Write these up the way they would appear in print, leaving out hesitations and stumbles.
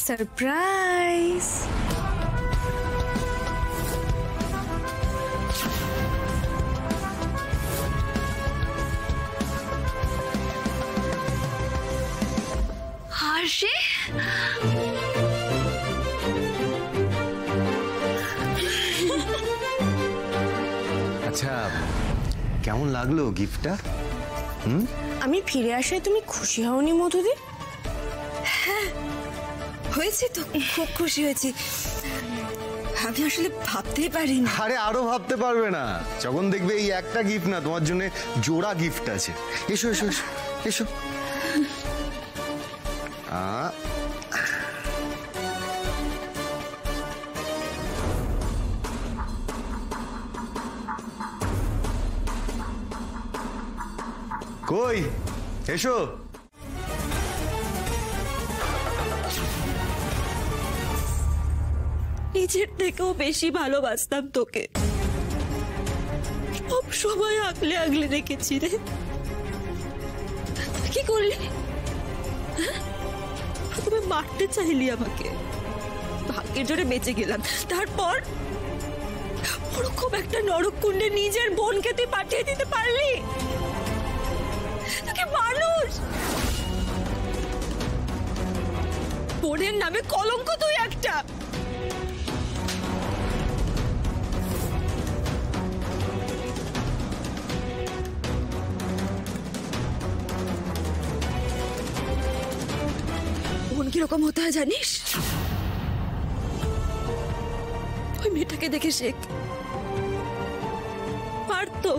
Surprise. হাসি আচ্ছা, কেমন লাগলো গিফটটা? আমি ফিরে আসায় তুমি খুশি হওনি মধুদি? হ্যাঁ হয়েছে তো, খুব খুশি হয়েছি। আমি আসলে ভাবতেই পারিনি। আরে আরো ভাবতে পারবে না, যখন দেখবে এই একটা গিফট না, তোমার জন্য জোড়া গিফট আছে। এসো এসো এসো এসো। কই এসো। নিজের থেকেও বেশি ভালোবাসতাম তোকে, সব সময় আগলে আগলে রেখেছি রে। কি করলি? তুমি মারতে চাইলি আমাকে, ভাগ্যের জোরে বেঁচে গেলাম। তারপর ওরকম একটা নরককুণ্ডে নিজের বোনকে তুই পাঠিয়ে দিতে পারলি? তোকে মানুষ, বোনের নামে কলঙ্ক তুই একটা। বোন কিরকম হতে হয় জানিস? ওই মেয়েটাকে দেখে শেখ। পারতো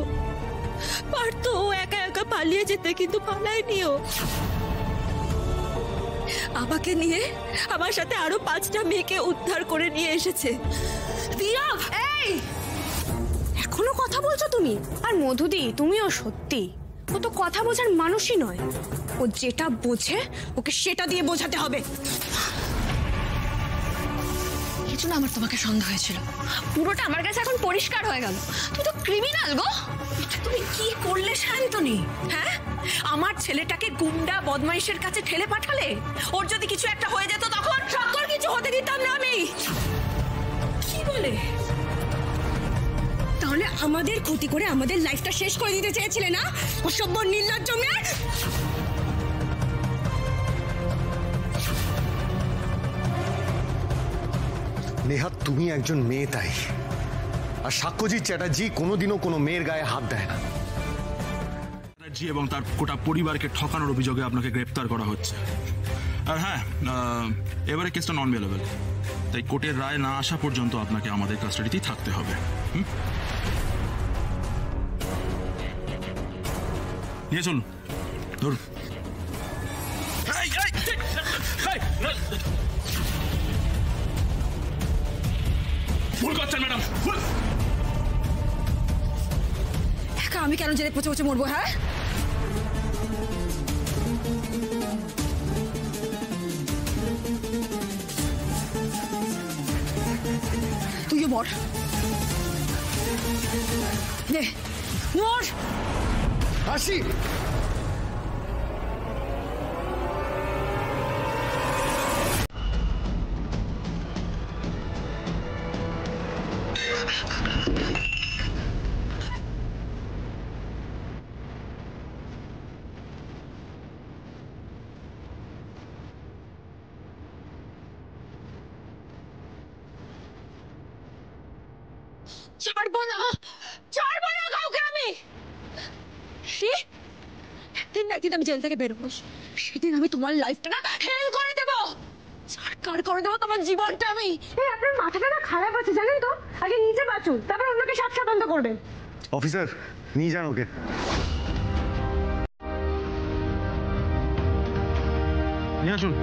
পারতো ও একা একা পালিয়ে যেতে, কিন্তু পালায়নি ও। আমাকে নিয়ে আমার সাথে আরো 5টা মেয়েকে উদ্ধার করে নিয়ে এসেছে। এই এখনো কথা বলছো তুমি? আর মধুদি তুমিও সত্যি, ও তো কথা বোঝার মানুষই নয়। ও যেটা বোঝে ওকে সেটা দিয়ে বোঝাতে হবে। এই জন্য আমার তোমাকে সন্দেহ হয়েছিল, পুরোটা আমার কাছে এখন পরিষ্কার হয়ে গেল। তুই তো ক্রিমিনাল গো। তুমি কি করলে শান্তনী? হ্যাঁ, আমার ছেলেটাকে গুন্ডা বদমাইশের কাছে ঠেলে পাঠালে। ওর যদি কিছু একটা হয়ে যেত তখন সকল কিছু হতে দিতাম না আমি। কি বলে? তাহলে আমাদের ক্ষতি করে আমাদের লাইফটা শেষ করে দিতে চেয়েছিলে না? অসভ্য নির্লজ্জ মেয়ে। নেহাত তুমি একজন মেয়ে তাই, আর সাক্ষ্যজিৎ চ্যাটার্জি কোনোদিনও কোনো মেয়ের গায়ে হাত দেয় না। চ্যাটার্জি এবং তার গোটা পরিবারকে ঠকানোর অভিযোগে আপনাকে গ্রেপ্তার করা হচ্ছে। আর হ্যাঁ, এবারে কেসটা নন বেলেবল, তাই কোর্টের রায় না আসা পর্যন্ত আপনাকে আমাদের কাস্টাডিতেই থাকতে হবে। নিয়ে চলুন, ধরুন। ভুল করছেন ম্যাডাম। আমি কেন জেলে পচে পচে মরবো? হ্যাঁ, তুইও মর। মর। আসি। ছাড়বো না, ছাড়বো না কাউকে আমি। একদিন না একদিন আমি জেল থেকে বেরোবো, সেদিন আমি তোমার লাইফটা হেল করে দেবো, সরকার করে দেবো তোমার জীবনটা আমি। আপনার মাথাটা না খারাপ আছে জানেন তো? আগে নিজে বাঁচুন, তারপর অন্যকে সাত সাতন্ত করবেন। অফিসার নিয়ে যান ওকে। নিয়ে আসুন।